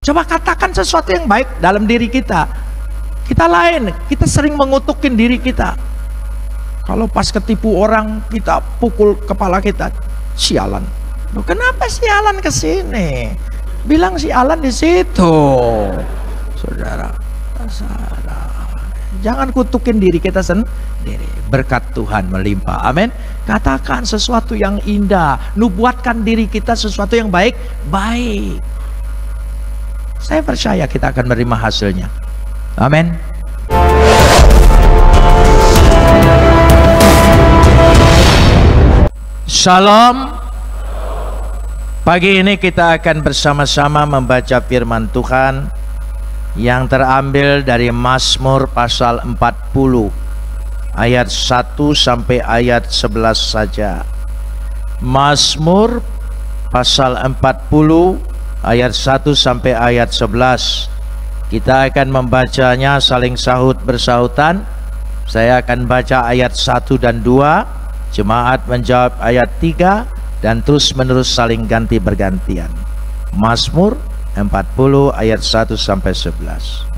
Coba katakan sesuatu yang baik dalam diri kita. Kita lain, kita sering mengutukin diri kita. Kalau pas ketipu orang, kita pukul kepala kita. Sialan. Loh, kenapa sialan ke sini? Bilang sialan di situ. Saudara, jangan kutukin diri kita sendiri. Berkat Tuhan melimpah. Amin. Katakan sesuatu yang indah. Nubuatkan diri kita sesuatu yang baik. Saya percaya kita akan menerima hasilnya. Amin. Shalom. Pagi ini kita akan bersama-sama membaca firman Tuhan yang terambil dari Mazmur pasal 40 ayat 1 sampai ayat 11 saja. Mazmur pasal 40 ayat 1 sampai ayat 11. Kita akan membacanya saling sahut bersahutan. Saya akan baca ayat 1 dan 2, jemaat menjawab ayat 3, dan terus menerus saling ganti bergantian. Mazmur 40 ayat 1 sampai 11.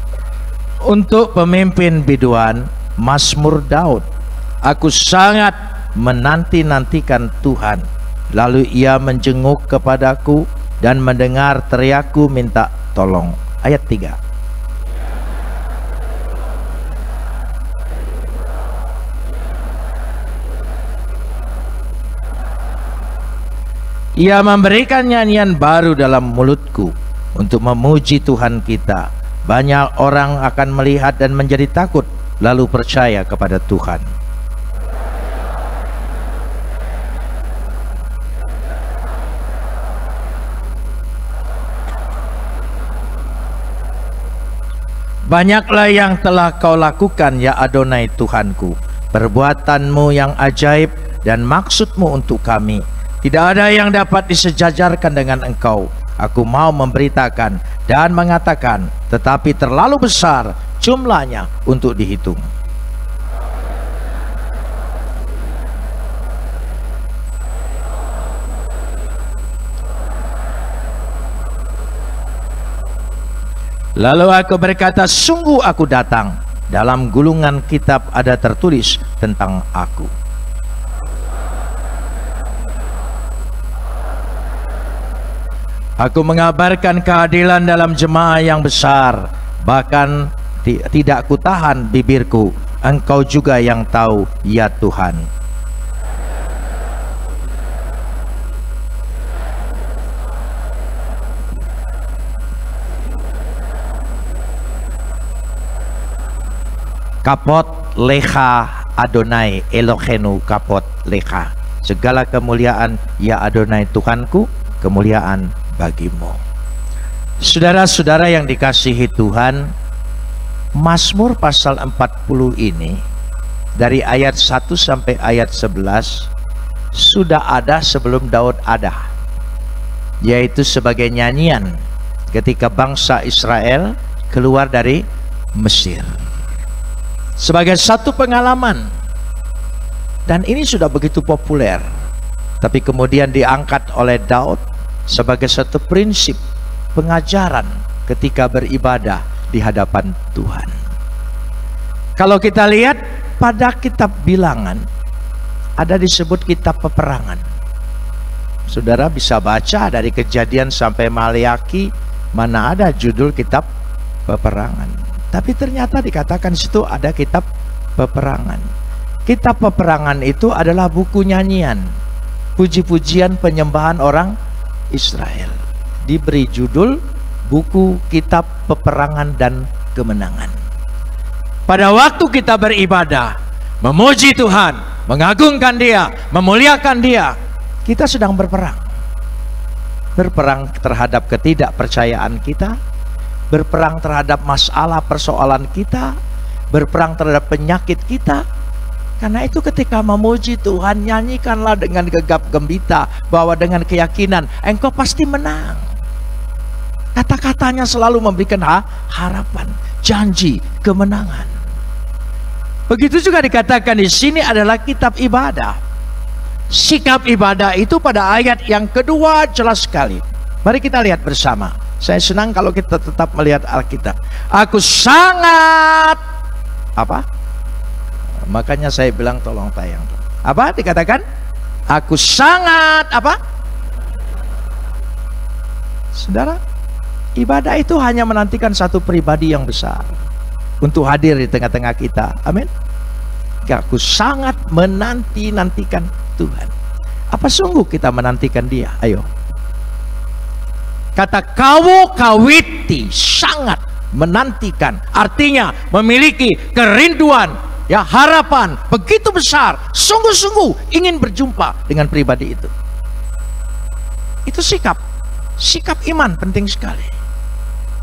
Untuk pemimpin biduan, Mazmur Daud. Aku sangat menanti-nantikan Tuhan, lalu ia menjenguk kepadaku dan mendengar teriakku minta tolong. Ayat 3. Ia memberikan nyanyian baru dalam mulutku untuk memuji Tuhan kita. Banyak orang akan melihat dan menjadi takut, lalu percaya kepada Tuhan. Banyaklah yang telah kau lakukan, ya Adonai Tuhanku, perbuatanmu yang ajaib dan maksudmu untuk kami. Tidak ada yang dapat disejajarkan dengan engkau. Aku mau memberitakan dan mengatakan, tetapi terlalu besar jumlahnya untuk dihitung. Lalu aku berkata, sungguh aku datang. Dalam gulungan kitab ada tertulis tentang aku. Aku mengabarkan keadilan dalam jemaah yang besar. Bahkan tidak kutahan bibirku. Engkau juga yang tahu, ya Tuhan. Kapot lecha Adonai Elohenu, kapot lecha. Segala kemuliaan, ya Adonai Tuhanku, kemuliaan bagimu. Saudara-saudara yang dikasihi Tuhan, Mazmur pasal 40 ini dari ayat 1 sampai ayat 11 sudah ada sebelum Daud ada, yaitu sebagai nyanyian ketika bangsa Israel keluar dari Mesir, sebagai satu pengalaman. Dan ini sudah begitu populer, tapi kemudian diangkat oleh Daud sebagai satu prinsip pengajaran ketika beribadah di hadapan Tuhan. Kalau kita lihat pada kitab Bilangan, ada disebut kitab peperangan. Saudara bisa baca dari Kejadian sampai Maleaki, mana ada judul kitab peperangan. Tapi ternyata dikatakan situ ada kitab peperangan. Kitab peperangan itu adalah buku nyanyian, puji-pujian penyembahan orang Israel. Diberi judul buku kitab peperangan dan kemenangan. Pada waktu kita beribadah, memuji Tuhan, mengagungkan Dia, memuliakan Dia, kita sedang berperang. Berperang terhadap ketidakpercayaan kita, berperang terhadap masalah persoalan kita, berperang terhadap penyakit kita. Karena itu ketika memuji Tuhan, nyanyikanlah dengan gegap gembita, bahwa dengan keyakinan engkau pasti menang. Kata-katanya selalu memberikan harapan, janji, kemenangan. Begitu juga dikatakan di sini adalah kitab ibadah. Sikap ibadah itu pada ayat yang kedua jelas sekali. Mari kita lihat bersama. Saya senang kalau kita tetap melihat Alkitab. Aku sangat apa? Makanya saya bilang tolong tayang. Apa dikatakan? Aku sangat apa? Saudara, ibadah itu hanya menantikan satu pribadi yang besar untuk hadir di tengah-tengah kita. Amin. Aku sangat menanti-nantikan Tuhan. Apa sungguh kita menantikan Dia? Ayo. Kata kawiti, sangat menantikan, artinya memiliki kerinduan, ya, harapan begitu besar, sungguh-sungguh ingin berjumpa dengan pribadi itu. Itu sikap iman penting sekali.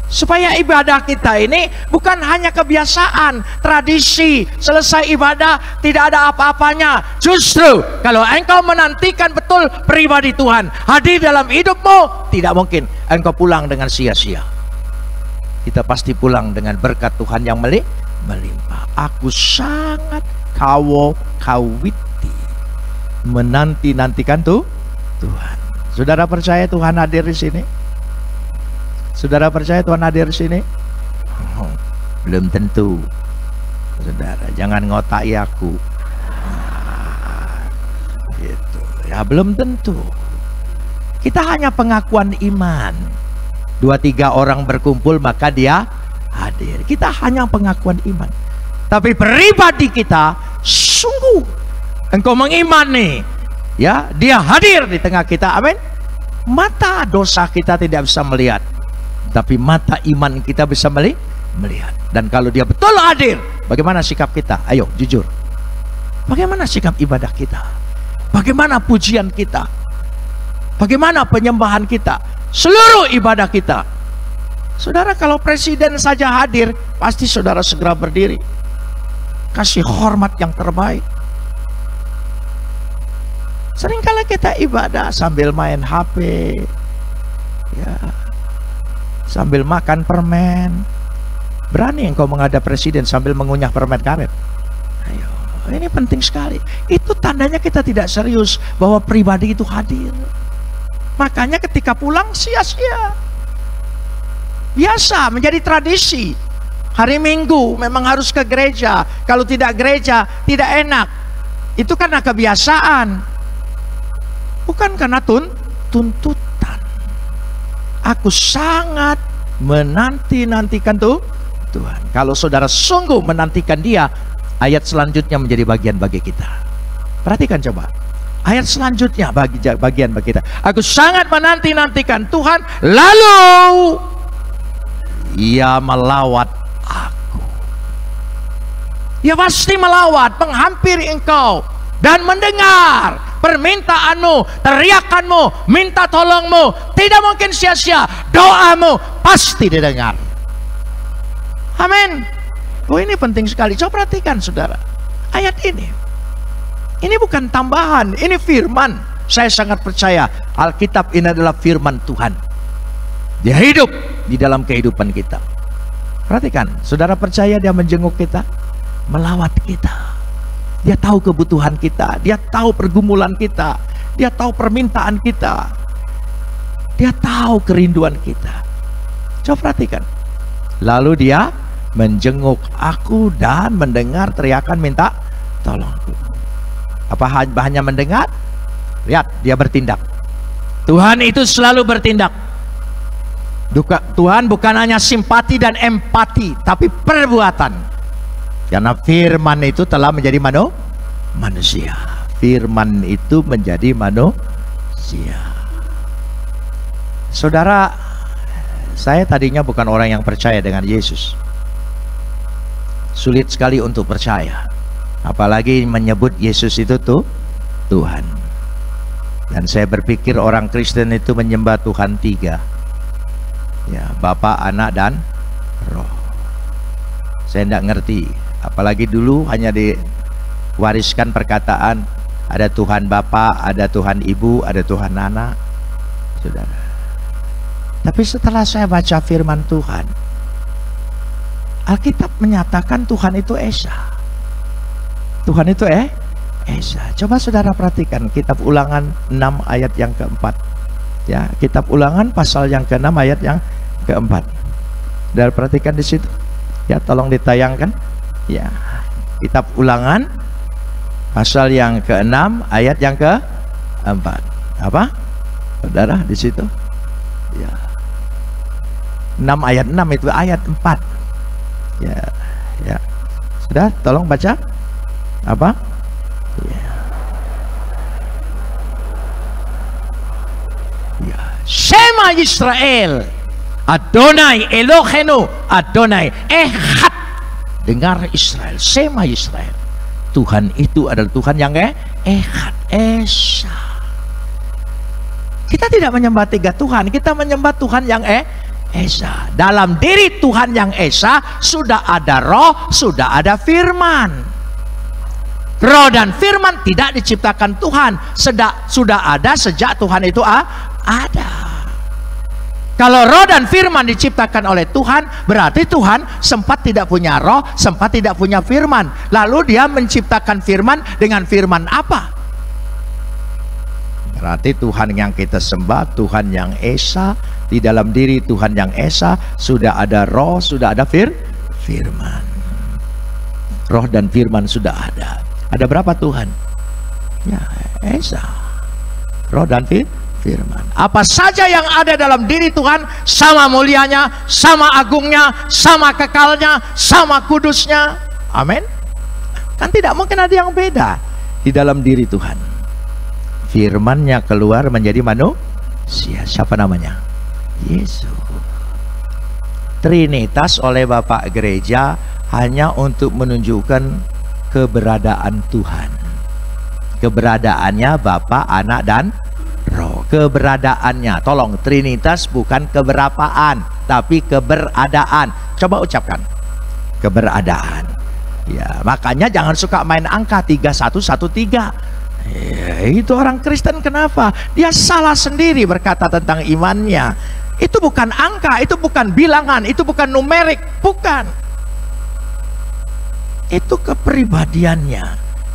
Supaya ibadah kita ini bukan hanya kebiasaan, tradisi, selesai ibadah tidak ada apa-apanya. Justru kalau engkau menantikan betul pribadi Tuhan hadir dalam hidupmu, tidak mungkin engkau pulang dengan sia-sia. Kita pasti pulang dengan berkat Tuhan yang melimpah. Aku sangat kawiti menanti-nantikan Tuhan. Saudara percaya Tuhan hadir di sini? Saudara percaya Tuhan hadir di sini? Oh, belum tentu. Saudara, jangan ngotai aku. Gitu. Ya, belum tentu. Kita hanya pengakuan iman. 2-3 orang berkumpul maka Dia hadir. Kita hanya pengakuan iman. Tapi pribadi kita sungguh engkau mengimani, ya, Dia hadir di tengah kita. Amin. Mata dosa kita tidak bisa melihat, tapi mata iman kita bisa melihat. Dan kalau Dia betul hadir, bagaimana sikap kita? Ayo, jujur. Bagaimana sikap ibadah kita? Bagaimana pujian kita? Bagaimana penyembahan kita? Seluruh ibadah kita. Saudara, kalau presiden saja hadir, pasti saudara segera berdiri, kasih hormat yang terbaik. Seringkali kita ibadah sambil main HP, ya, sambil makan permen. Berani engkau menghadap presiden sambil mengunyah permen karet? Ayo, ini penting sekali. Itu tandanya kita tidak serius bahwa pribadi itu hadir. Makanya ketika pulang sia-sia. Biasa menjadi tradisi. Hari Minggu memang harus ke gereja. Kalau tidak gereja tidak enak. Itu karena kebiasaan, bukan karena tuntutan. Aku sangat menanti-nantikan Tuhan. Kalau saudara sungguh menantikan Dia, ayat selanjutnya menjadi bagian bagi kita. Perhatikan coba. Ayat selanjutnya bagian bagi kita. Aku sangat menanti-nantikan Tuhan, lalu Ia melawat aku. Ia pasti melawat, menghampiri engkau dan mendengar permintaanmu, teriakanmu, minta tolongmu. Tidak mungkin sia-sia. Doamu pasti didengar. Amin. Oh, ini penting sekali. Coba perhatikan saudara, ayat ini. Ini bukan tambahan, ini firman. Saya sangat percaya Alkitab ini adalah firman Tuhan. Dia hidup di dalam kehidupan kita. Perhatikan, saudara percaya Dia menjenguk kita, melawat kita. Dia tahu kebutuhan kita, Dia tahu pergumulan kita, Dia tahu permintaan kita, Dia tahu kerinduan kita. Coba perhatikan. Lalu Dia menjenguk aku dan mendengar teriakan minta tolongku. Apa hanya mendengar? Lihat, Dia bertindak. Tuhan itu selalu bertindak. Tuhan bukan hanya simpati dan empati, tapi perbuatan. Karena firman itu telah menjadi manusia. Firman itu menjadi manusia. Saudara, saya tadinya bukan orang yang percaya dengan Yesus. Sulit sekali untuk percaya, apalagi menyebut Yesus itu Tuhan. Dan saya berpikir orang Kristen itu menyembah Tuhan 3, ya, Bapa, Anak, dan Roh. Saya tidak ngerti, apalagi dulu hanya diwariskan perkataan ada Tuhan Bapa, ada Tuhan Ibu, ada Tuhan Anak, saudara. Tapi setelah saya baca firman Tuhan, Alkitab menyatakan Tuhan itu Esa. Tuhan itu Esa. Coba saudara perhatikan kitab Ulangan 6 ayat yang keempat. Ya, kitab Ulangan pasal yang ke-6 ayat yang keempat. Dan perhatikan di situ. Ya, tolong ditayangkan. Ya, kitab Ulangan pasal yang ke-6 ayat yang ke-4. Apa? Saudara di situ. Ya. 6 ayat 6 itu ayat 4. Ya, ya. Sudah, tolong baca. Apa? Ya. Ya. Shema Yisrael, Adonai Elohenu, Adonai Echad. Dengar Israel, Shema Israel. Tuhan itu adalah Tuhan yang Echad, Esa. Kita tidak menyembah tiga Tuhan, kita menyembah Tuhan yang Esa. Dalam diri Tuhan yang Esa sudah ada roh, sudah ada firman. Roh dan firman tidak diciptakan Tuhan, sudah ada sejak Tuhan itu ada. Kalau roh dan firman diciptakan oleh Tuhan, berarti Tuhan sempat tidak punya roh, sempat tidak punya firman. Lalu dia menciptakan firman dengan firman apa? Berarti Tuhan yang kita sembah, Tuhan yang Esa. Di dalam diri Tuhan yang Esa sudah ada roh, sudah ada firman. Roh dan firman sudah ada. Ada berapa Tuhan? Ya, Esa. Roh dan firman. Apa saja yang ada dalam diri Tuhan sama mulianya, sama agungnya, sama kekalnya, sama kudusnya. Amin. Kan tidak mungkin ada yang beda di dalam diri Tuhan. Firman-Nya keluar menjadi manusia. Siapa namanya? Yesus. Trinitas oleh Bapak Gereja hanya untuk menunjukkan keberadaan Tuhan. Keberadaannya Bapa, Anak, dan Roh. Keberadaannya, tolong, Trinitas bukan keberapaan, tapi keberadaan. Coba ucapkan keberadaan. Ya, makanya jangan suka main angka 3113. Ya, itu orang Kristen kenapa? Dia salah sendiri berkata tentang imannya. Itu bukan angka, itu bukan bilangan, itu bukan numerik, bukan. Itu kepribadiannya,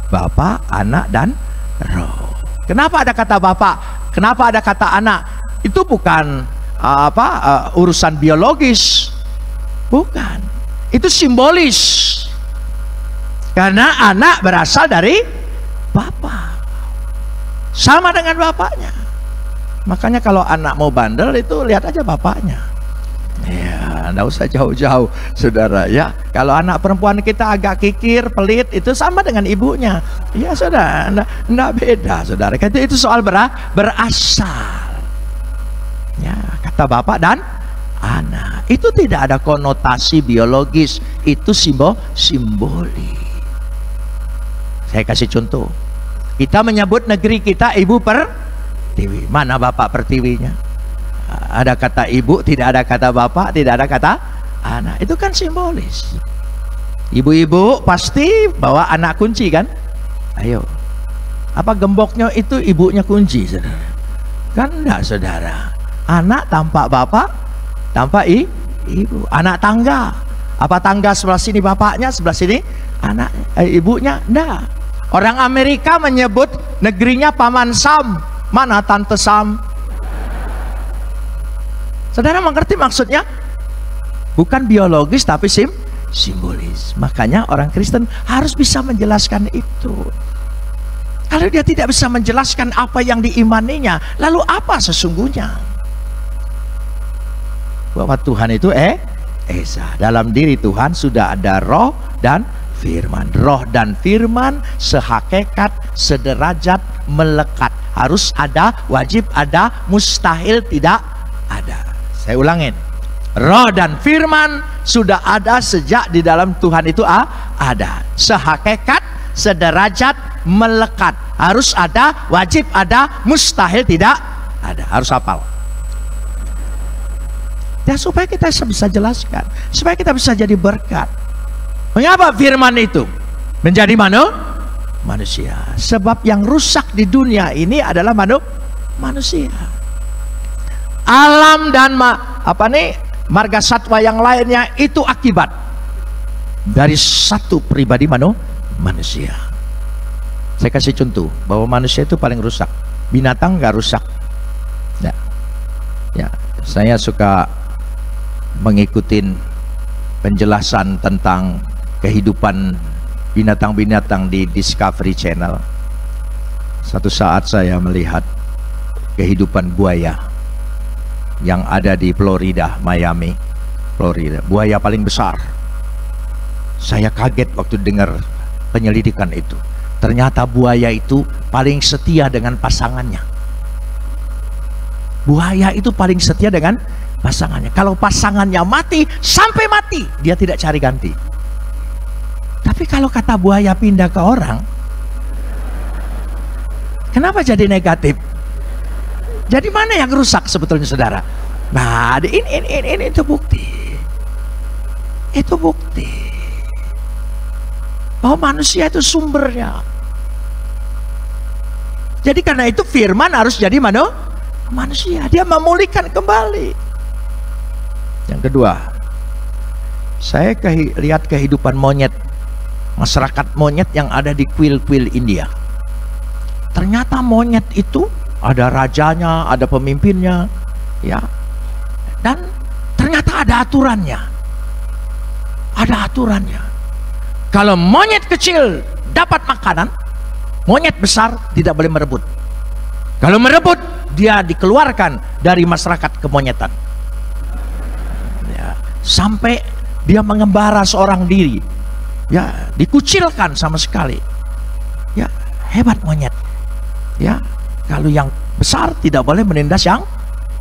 Bapa, Anak, dan Roh. Kenapa ada kata Bapa? Kenapa ada kata anak? Itu bukan urusan biologis, bukan. Itu simbolis. Karena anak berasal dari Bapa, sama dengan bapaknya. Makanya kalau anak mau bandel itu lihat aja bapaknya. Ya, enggak usah jauh-jauh, saudara. Ya, kalau anak perempuan kita agak kikir, pelit, itu sama dengan ibunya. Ya, saudara, enggak beda, saudara. Itu soal berasal. Ya, kata bapak dan anak. Itu tidak ada konotasi biologis, itu simbolis. Saya kasih contoh. Kita menyebut negeri kita Ibu Pertiwi. Mana Bapak Pertiwinya? Ada kata ibu, tidak ada kata bapak, tidak ada kata anak. Itu kan simbolis. Ibu-ibu pasti bawa anak kunci kan? Ayo. Apa gemboknya itu ibunya kunci, saudara? Kan enggak, saudara. Anak tanpa bapak, tanpa ibu. Anak tangga. Apa tangga sebelah sini bapaknya, sebelah sini anak ibunya? Enggak. Orang Amerika menyebut negerinya Paman Sam. Mana Tante Sam? Saudara mengerti maksudnya? Bukan biologis tapi simbolis. Makanya orang Kristen harus bisa menjelaskan itu. Kalau dia tidak bisa menjelaskan apa yang diimaninya, lalu apa sesungguhnya? Bahwa Tuhan itu Esa. Dalam diri Tuhan sudah ada roh dan firman. Roh dan firman sehakikat, sederajat, melekat. Harus ada, wajib ada, mustahil tidak ada. Saya ulangin, roh dan firman sudah ada sejak di dalam Tuhan itu ada. Sehakikat, sederajat, melekat. Harus ada, wajib ada, mustahil tidak ada. Harus hafal. Ya, supaya kita bisa jelaskan, supaya kita bisa jadi berkat. Mengapa firman itu menjadi manusia? Sebab yang rusak di dunia ini adalah manusia. Alam dan marga satwa yang lainnya itu akibat dari satu pribadi manusia. Saya kasih contoh bahwa manusia itu paling rusak. Binatang nggak rusak. Ya, saya suka mengikuti penjelasan tentang kehidupan binatang-binatang di Discovery Channel. Satu saat saya melihat kehidupan buaya yang ada di Florida, Miami, Florida. Buaya paling besar. Saya kaget waktu dengar penyelidikan itu. Ternyata buaya itu paling setia dengan pasangannya. Buaya itu paling setia dengan pasangannya. Kalau pasangannya mati, sampai mati dia tidak cari ganti. Tapi kalau kata buaya pindah ke orang, kenapa jadi negatif? Jadi mana yang rusak sebetulnya, saudara? Nah, ini itu bukti. Itu bukti bahwa manusia itu sumbernya. Jadi karena itu firman harus jadi manusia. Dia memulihkan kembali. Yang kedua, saya lihat kehidupan monyet, masyarakat monyet yang ada di kuil-kuil India. Ternyata monyet itu ada rajanya, ada pemimpinnya, ya. Dan ternyata ada aturannya. Ada aturannya. Kalau monyet kecil dapat makanan, monyet besar tidak boleh merebut. Kalau merebut, dia dikeluarkan dari masyarakat kemonyetan. Ya, sampai dia mengembara seorang diri. Ya, dikucilkan sama sekali. Ya, hebat monyet. Ya, kalau yang besar tidak boleh menindas yang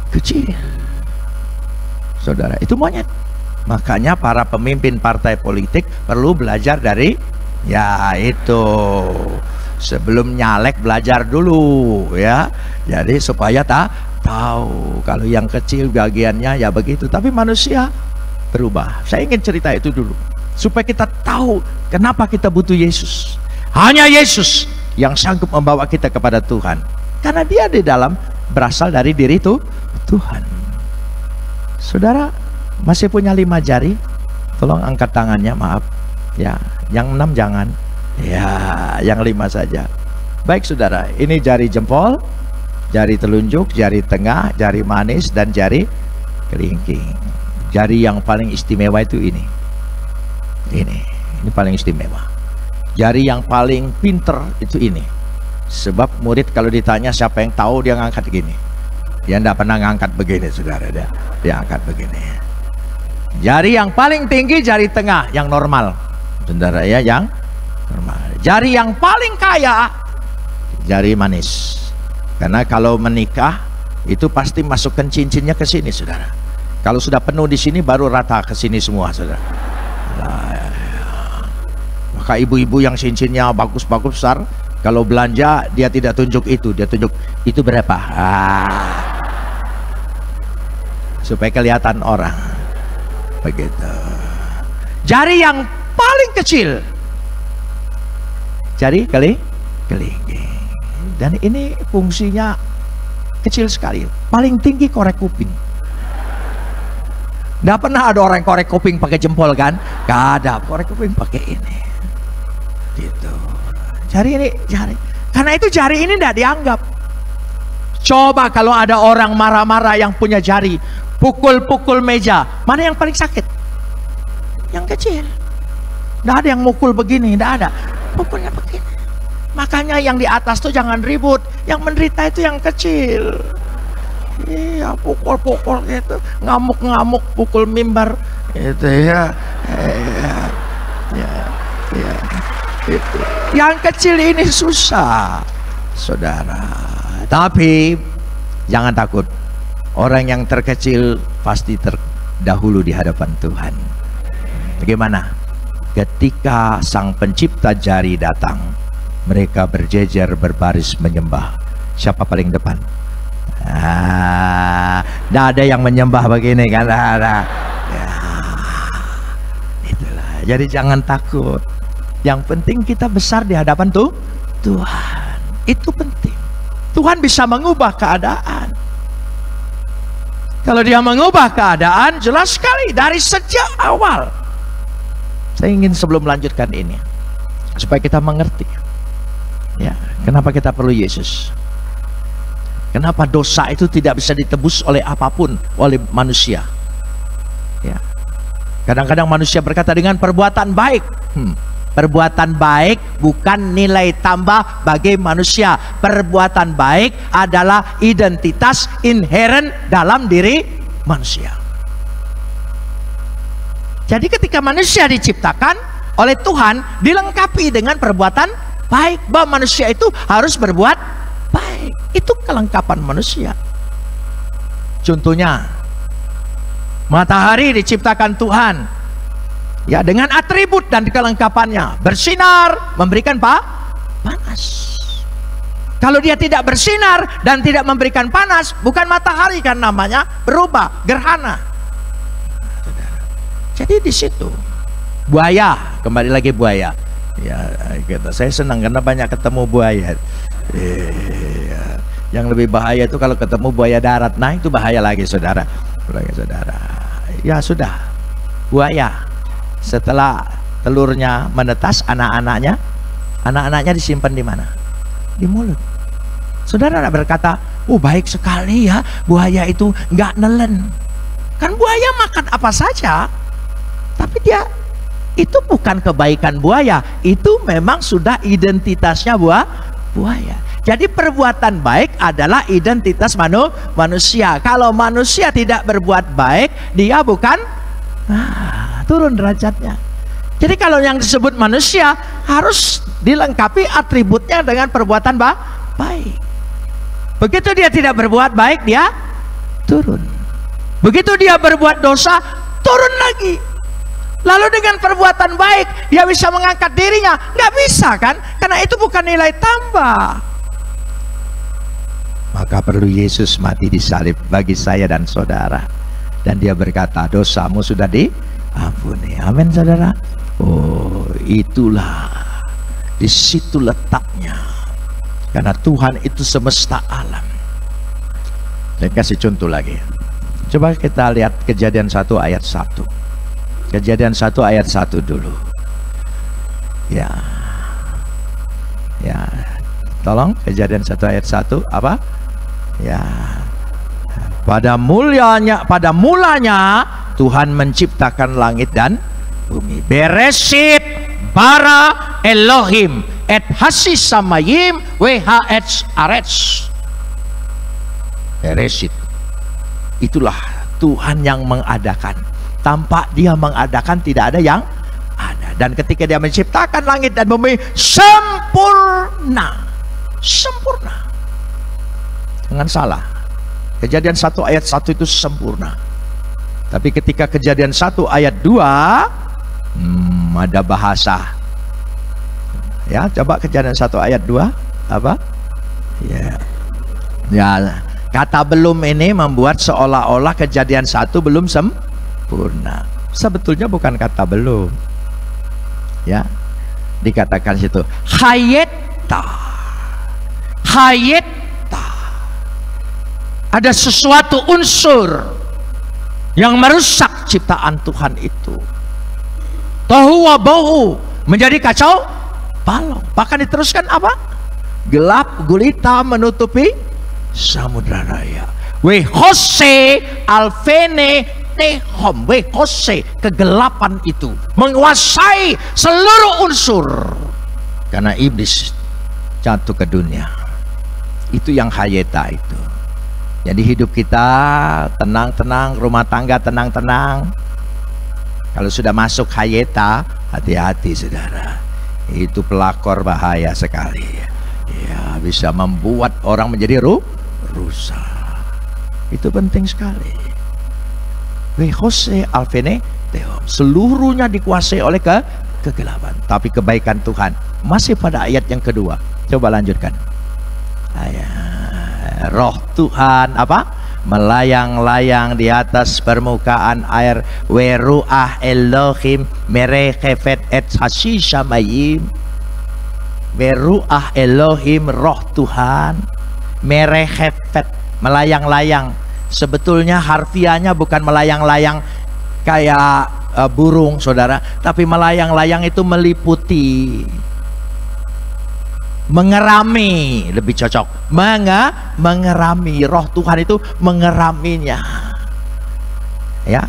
kecil. Saudara, itu monyet. Makanya para pemimpin partai politik perlu belajar dari, ya itu, sebelum nyalek belajar dulu, ya. Jadi supaya tahu kalau yang kecil bagiannya ya begitu. Tapi manusia berubah. Saya ingin cerita itu dulu supaya kita tahu kenapa kita butuh Yesus. Hanya Yesus yang sanggup membawa kita kepada Tuhan. Karena dia di dalam berasal dari diri itu Tuhan. Saudara masih punya 5 jari? Tolong angkat tangannya, maaf. Ya, yang 6 jangan. Ya, yang 5 saja. Baik saudara, ini jari jempol, jari telunjuk, jari tengah, jari manis, dan jari kelingking. Jari yang paling istimewa itu ini. Ini paling istimewa. Jari yang paling pinter itu ini. Sebab murid kalau ditanya siapa yang tahu, dia ngangkat gini. Dia tidak pernah ngangkat begini, saudara. Dia angkat begini. Jari yang paling tinggi jari tengah, yang normal, saudara ya, yang normal. Jari yang paling kaya jari manis. Karena kalau menikah itu pasti masukkan cincinnya ke sini, saudara. Kalau sudah penuh di sini baru rata ke sini semua, saudara. Maka ibu-ibu yang cincinnya bagus-bagus besar, kalau belanja dia tidak tunjuk itu, dia tunjuk itu berapa, supaya kelihatan orang. Begitu. Jari yang paling kecil, jari kelingking. Dan ini fungsinya kecil sekali. Paling tinggi korek kuping. Nggak pernah ada orang korek kuping pakai jempol kan? Nggak ada, korek kuping pakai ini. Gitu. Jari ini, jari. Karena itu jari ini tidak dianggap. Coba kalau ada orang marah-marah yang punya jari, pukul-pukul meja, mana yang paling sakit? Yang kecil. Tidak ada yang mukul begini, tidak ada. Pukulnya begini. Makanya yang di atas tuh jangan ribut, yang menderita itu yang kecil. Iya, pukul-pukul gitu, ngamuk-ngamuk, pukul mimbar, itu ya. Itu. Yang kecil ini susah, saudara. Tapi jangan takut. Orang yang terkecil pasti terdahulu di hadapan Tuhan. Bagaimana? Ketika Sang Pencipta jari datang, mereka berjejer berbaris menyembah. Siapa paling depan? Tidak ada yang menyembah begini kan? Ya, itulah. Jadi jangan takut. Yang penting kita besar di hadapan Tuhan. Itu penting. Tuhan bisa mengubah keadaan. Kalau dia mengubah keadaan, jelas sekali dari sejak awal. Saya ingin sebelum melanjutkan ini, supaya kita mengerti, ya, kenapa kita perlu Yesus. Kenapa dosa itu tidak bisa ditebus oleh apapun, oleh manusia. Ya. Kadang-kadang manusia berkata dengan perbuatan baik. Perbuatan baik bukan nilai tambah bagi manusia. Perbuatan baik adalah identitas inherent dalam diri manusia. Jadi ketika manusia diciptakan oleh Tuhan, dilengkapi dengan perbuatan baik, bahwa manusia itu harus berbuat baik. Itu kelengkapan manusia. Contohnya, matahari diciptakan Tuhan ya dengan atribut dan kelengkapannya, bersinar, memberikan panas. Kalau dia tidak bersinar dan tidak memberikan panas, bukan matahari, kan namanya berubah, gerhana. Jadi di situ buaya, kembali lagi buaya. Ya, saya senang karena banyak ketemu buaya. Yang lebih bahaya itu kalau ketemu buaya darat. Nah, itu bahaya lagi, saudara. Ya sudah, buaya setelah telurnya menetas, anak-anaknya disimpan di mana? Di mulut. Saudara berkata, oh baik sekali ya, buaya itu nggak nelen. Kan buaya makan apa saja, tapi dia itu bukan kebaikan buaya, itu memang sudah identitasnya buaya. Jadi perbuatan baik adalah identitas manusia. Kalau manusia tidak berbuat baik, dia bukan turun derajatnya. Jadi kalau yang disebut manusia harus dilengkapi atributnya dengan perbuatan baik. Begitu dia tidak berbuat baik, dia turun. Begitu dia berbuat dosa, turun lagi. Lalu dengan perbuatan baik dia bisa mengangkat dirinya? Nggak bisa kan? Karena itu bukan nilai tambah. Maka perlu Yesus mati di salib bagi saya dan saudara. Dan dia berkata, dosamu sudah diampuni. Amin, saudara. Oh, itulah, di situ letaknya. Karena Tuhan itu semesta alam. Saya kasih contoh lagi. Coba kita lihat Kejadian 1 ayat 1. Kejadian 1 ayat 1 dulu. Ya. Tolong, Kejadian 1 ayat 1 apa? Ya. Pada mulanya Tuhan menciptakan langit dan bumi. Bereshit bara Elohim et hasis samayim wh arets. Bereshit. Itulah Tuhan yang mengadakan. Tanpa dia mengadakan tidak ada yang ada. Dan ketika dia menciptakan langit dan bumi, sempurna. Jangan salah, Kejadian 1 ayat 1 itu sempurna. Tapi ketika Kejadian 1 ayat 2 ada bahasa. Ya, coba Kejadian 1 ayat 2 apa? Ya, kata belum ini membuat seolah-olah Kejadian 1 belum sempurna. Sebetulnya bukan kata belum. Ya, dikatakan situ hayeta. Ada sesuatu unsur yang merusak ciptaan Tuhan itu. Tohu wa bohu, menjadi kacau balau. Bahkan diteruskan apa? Gelap gulita menutupi samudra raya. Wehose alfene tehom. Wehose, kegelapan itu menguasai seluruh unsur. Karena iblis jatuh ke dunia. Itu yang hayeta itu. Jadi hidup kita tenang-tenang, rumah tangga tenang-tenang. Kalau sudah masuk hayeta, hati-hati saudara. Itu pelakor bahaya sekali. Ya, bisa membuat orang menjadi rusak. Itu penting sekali. Wehose alfene tehom. Seluruhnya dikuasai oleh kegelapan. Tapi kebaikan Tuhan masih pada ayat yang kedua. Coba lanjutkan. Roh Tuhan apa? Melayang-layang di atas permukaan air. Weruah Elohim merechefet et hasishamayim. Weruah Elohim, roh Tuhan merechefet, melayang-layang. Sebetulnya harfiahnya bukan melayang-layang kayak burung saudara, tapi melayang-layang itu meliputi, mengerami, lebih cocok. Mengerami, roh Tuhan itu mengeraminya. Ya,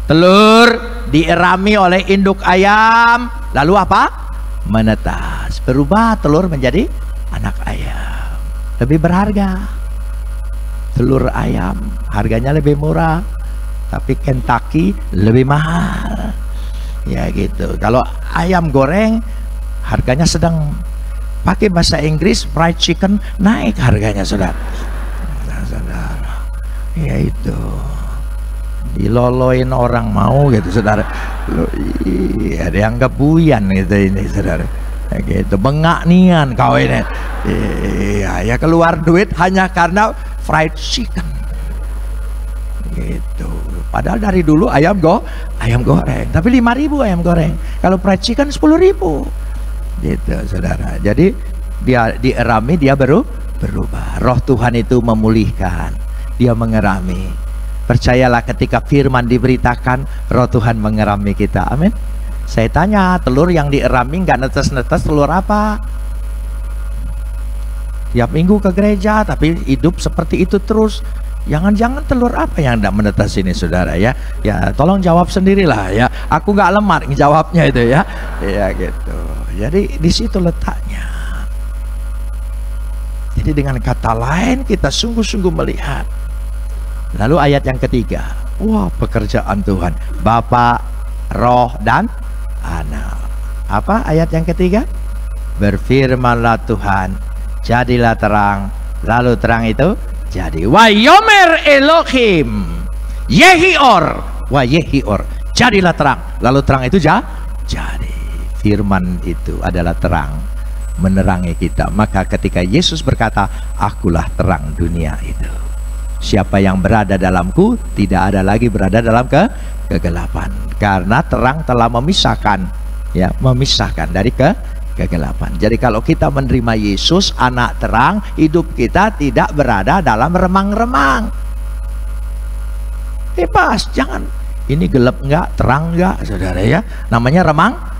Telur dierami oleh induk ayam, lalu apa? Menetas, berubah telur menjadi anak ayam. Lebih berharga. Telur ayam harganya lebih murah, tapi Kentucky lebih mahal. Ya gitu. Kalau ayam goreng harganya sedang, pakai bahasa Inggris fried chicken, naik harganya, saudara. Nah, saudara, ya itu diloloin orang mau gitu, saudara. Iya, dianggap buyan gitu ini, saudara. Ya gitu, bengak nian kau ini. Iya, ya keluar duit hanya karena fried chicken. Gitu. Padahal dari dulu ayam goreng, tapi 5.000 ayam goreng. Kalau fried chicken 10.000. Gitu, saudara. Jadi dia dierami, dia berubah. Roh Tuhan itu memulihkan, dia mengerami. Percayalah, ketika firman diberitakan, roh Tuhan mengerami kita. Amin. Saya tanya, telur yang dierami nggak netes-netes, telur apa? Tiap minggu ke gereja tapi hidup seperti itu terus. Jangan-jangan telur apa yang tidak menetes ini, saudara ya? Ya tolong jawab sendirilah ya. Aku nggak lemar jawabnya itu ya. Ya gitu. Jadi di situ letaknya. Jadi dengan kata lain, kita sungguh-sungguh melihat. Lalu ayat yang ketiga, wah, pekerjaan Tuhan, Bapa, Roh, dan Anak. Apa ayat yang ketiga? Berfirmanlah Tuhan, jadilah terang. Lalu terang itu jadi. Wayomer Elohim Yehior, wa Yehior, jadilah terang. Lalu terang itu jadi. Firman itu adalah terang, menerangi kita. Maka ketika Yesus berkata, akulah terang dunia itu, siapa yang berada dalamku tidak ada lagi berada dalam kegelapan, karena terang telah memisahkan, ya, memisahkan dari kegelapan. Jadi kalau kita menerima Yesus, anak terang, hidup kita tidak berada dalam remang-remang. Bebas, jangan ini gelap enggak, terang enggak, saudara ya. Namanya remang.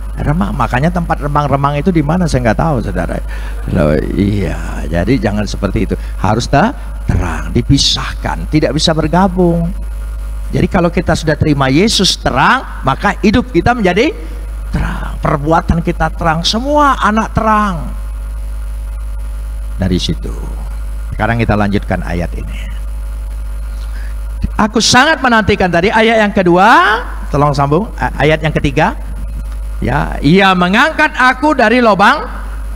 Makanya tempat remang-remang itu di mana saya nggak tahu, saudara. Loh, iya, jadi jangan seperti itu. Harus terang, dipisahkan, tidak bisa bergabung. Jadi kalau kita sudah terima Yesus terang, maka hidup kita menjadi terang, perbuatan kita terang, semua anak terang. Dari situ, sekarang kita lanjutkan ayat ini. Aku sangat menantikan tadi ayat yang kedua, tolong sambung ayat yang ketiga. Ya, ia mengangkat aku dari lubang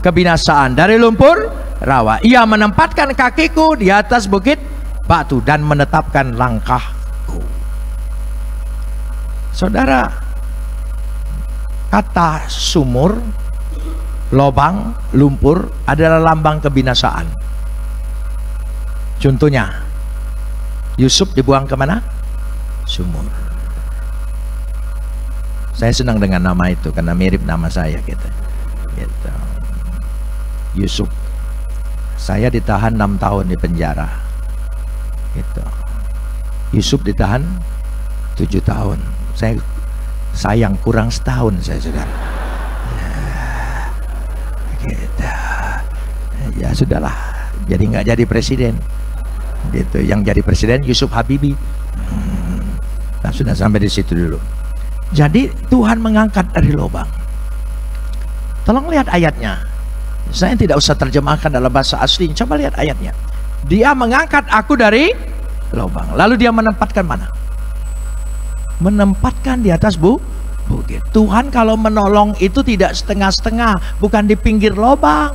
kebinasaan, dari lumpur rawa. Ia menempatkan kakiku di atas bukit batu dan menetapkan langkahku. Saudara, kata sumur, lubang, lumpur adalah lambang kebinasaan. Contohnya, Yusuf dibuang kemana? Sumur. Saya senang dengan nama itu karena mirip nama saya gitu. Yusuf. Saya ditahan 6 tahun di penjara. Gitu. Yusuf ditahan 7 tahun. Saya sayang kurang setahun saya, saudara. Gitu. Ya sudahlah. Jadi nggak jadi presiden. Gitu. Yang jadi presiden Yusuf Habibie. Nah, sudah sampai di situ dulu. Jadi Tuhan mengangkat dari lubang. Tolong lihat ayatnya. Saya tidak usah terjemahkan dalam bahasa asli. Coba lihat ayatnya. Dia mengangkat aku dari lubang. Lalu dia menempatkan mana? Menempatkan di atas bukit. Tuhan kalau menolong itu tidak setengah-setengah, bukan di pinggir lubang.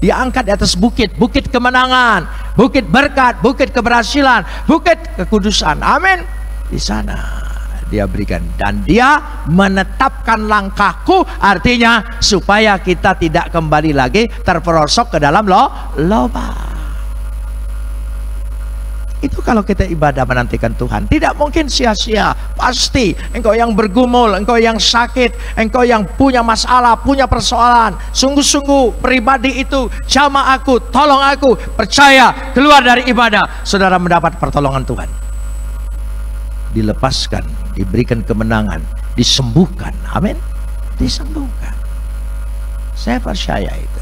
Dia angkat di atas bukit, bukit kemenangan, bukit berkat, bukit keberhasilan, bukit kekudusan. Amin. Di sana dia berikan, dan dia menetapkan langkahku, artinya supaya kita tidak kembali lagi terperosok ke dalam lubang. Itu kalau kita ibadah menantikan Tuhan, tidak mungkin sia-sia. Pasti engkau yang bergumul, engkau yang sakit, engkau yang punya masalah, punya persoalan, sungguh-sungguh pribadi itu, jamah aku, tolong aku, percaya, keluar dari ibadah, saudara mendapat pertolongan Tuhan. Dilepaskan, diberikan kemenangan, disembuhkan. Amin. Disembuhkan. Saya percaya itu.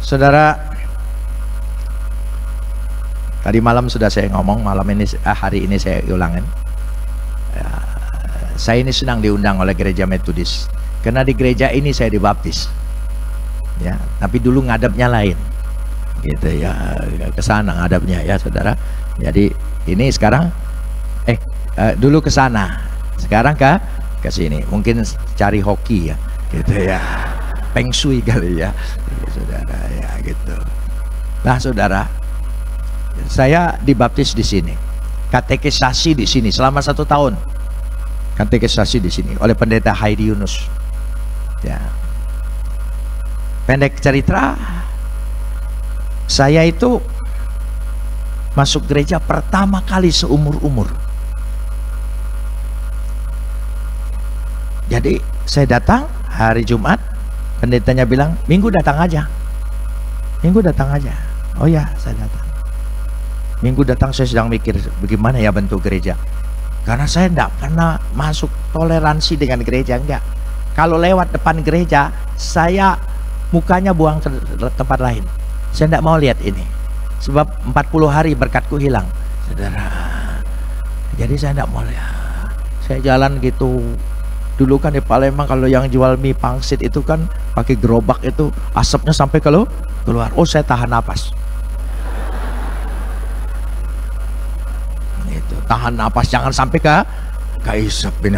Saudara, tadi malam sudah saya ngomong, malam ini hari ini saya ulangin. Ya, saya ini senang diundang oleh gereja Metodis, karena di gereja ini saya dibaptis. Ya, tapi dulu ngadepnya lain, gitu ya, ke sana ngadepnya ya saudara. Jadi ini sekarang, dulu ke sana, sekarang ke sini. Mungkin cari hoki ya, gitu ya, Feng Shui kali ya, saudara ya gitu. Nah saudara, saya dibaptis di sini, katekisasi di sini selama 1 tahun, katekisasi di sini oleh pendeta Heidi Yunus. Ya, pendek cerita, saya itu masuk gereja pertama kali seumur-umur. Jadi saya datang hari Jumat, pendetanya bilang Minggu datang aja, Minggu datang aja. Oh ya, saya datang. Minggu datang saya sedang mikir bagaimana ya bentuk gereja, karena saya tidak pernah masuk toleransi dengan gereja, enggak. Kalau lewat depan gereja, saya mukanya buang ke tempat lain. Saya tidak mau lihat ini, sebab 40 hari berkatku hilang, saudara. Jadi saya tidak mau lihat. Saya jalan gitu. Dulu kan di Palembang kalau yang jual mie pangsit itu kan pakai gerobak itu, asapnya sampai keluar. Oh, saya tahan napas. Itu tahan napas, jangan sampai ke isap ini.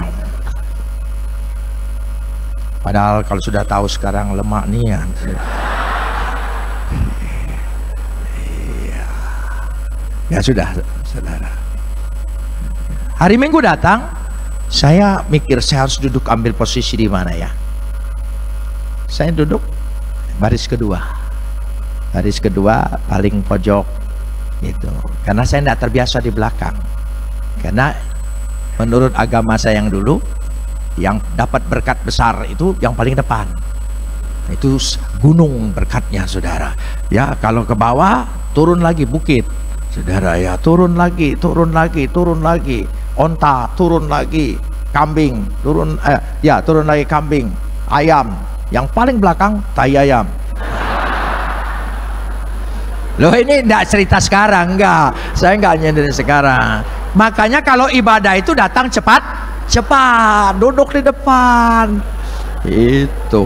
Padahal kalau sudah tahu sekarang lemak nian. Ya sudah, saudara. Hari Minggu datang, saya mikir saya harus duduk ambil posisi di mana ya. Saya duduk baris kedua, paling pojok gitu. Karena saya tidak terbiasa di belakang. Karena menurut agama saya yang dulu, yang dapat berkat besar itu yang paling depan. Itu gunung berkatnya, saudara. Ya, kalau ke bawah turun lagi bukit, saudara ya, turun lagi. Onta turun lagi, kambing turun, turun lagi kambing, ayam, yang paling belakang tai ayam. Loh, ini enggak cerita sekarang, enggak, saya enggak nyindir sekarang. Makanya kalau ibadah itu datang cepat, duduk di depan itu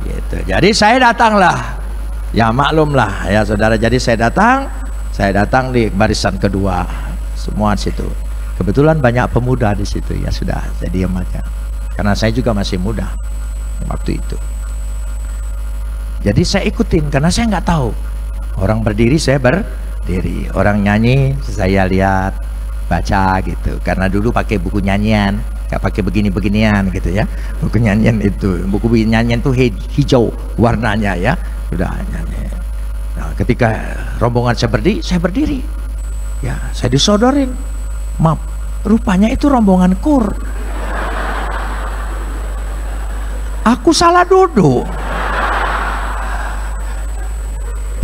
gitu. Jadi saya datanglah, ya maklumlah ya saudara. Jadi saya datang di barisan kedua, semua situ. Kebetulan banyak pemuda di situ, ya sudah, saya diam aja. Karena saya juga masih muda waktu itu. Jadi saya ikutin, karena saya nggak tahu. Orang berdiri, saya berdiri. Orang nyanyi, saya lihat, baca gitu. Karena dulu pakai buku nyanyian, nggak pakai begini-beginian gitu ya. Buku nyanyian itu, buku nyanyian itu hijau warnanya ya. Sudah nyanyi. Nah, ketika rombongan saya berdiri. Ya, saya disodorin. Maaf, rupanya itu rombongan kur. Aku salah duduk.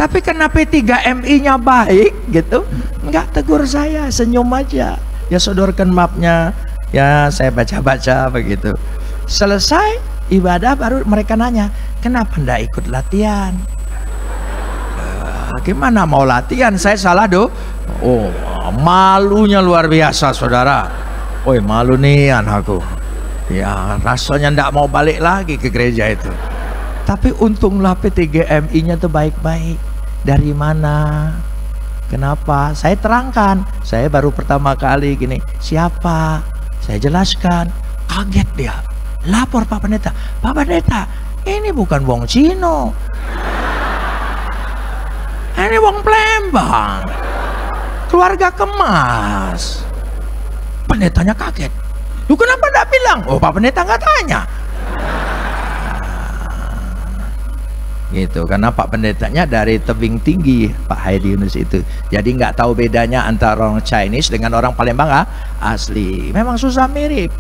Tapi karena P3MI-nya baik gitu, nggak tegur saya, senyum aja. Ya sodorkan mapnya, ya saya baca-baca begitu. Selesai ibadah baru mereka nanya, kenapa ndak ikut latihan? Gimana mau latihan? Saya salah Oh, malunya luar biasa, saudara. Woi, malu nih anakku. Ya rasanya ndak mau balik lagi ke gereja itu. Tapi untunglah P3MI-nya tuh baik-baik. Dari mana? Kenapa? Saya terangkan. Saya baru pertama kali gini. Siapa? Saya jelaskan. Kaget dia. Lapor Pak Pendeta. Pak Pendeta, ini bukan wong Cino. Ini wong Palembang. Keluarga Kemas. Pendetanya kaget. Lu kenapa enggak bilang? Oh, Pak Pendeta nggak tanya. Gitu, karena Pak Pendetanya dari tebing tinggi, Pak Heidi Yunus itu. Jadi nggak tahu bedanya antara orang Chinese dengan orang Palembang asli. Memang susah mirip,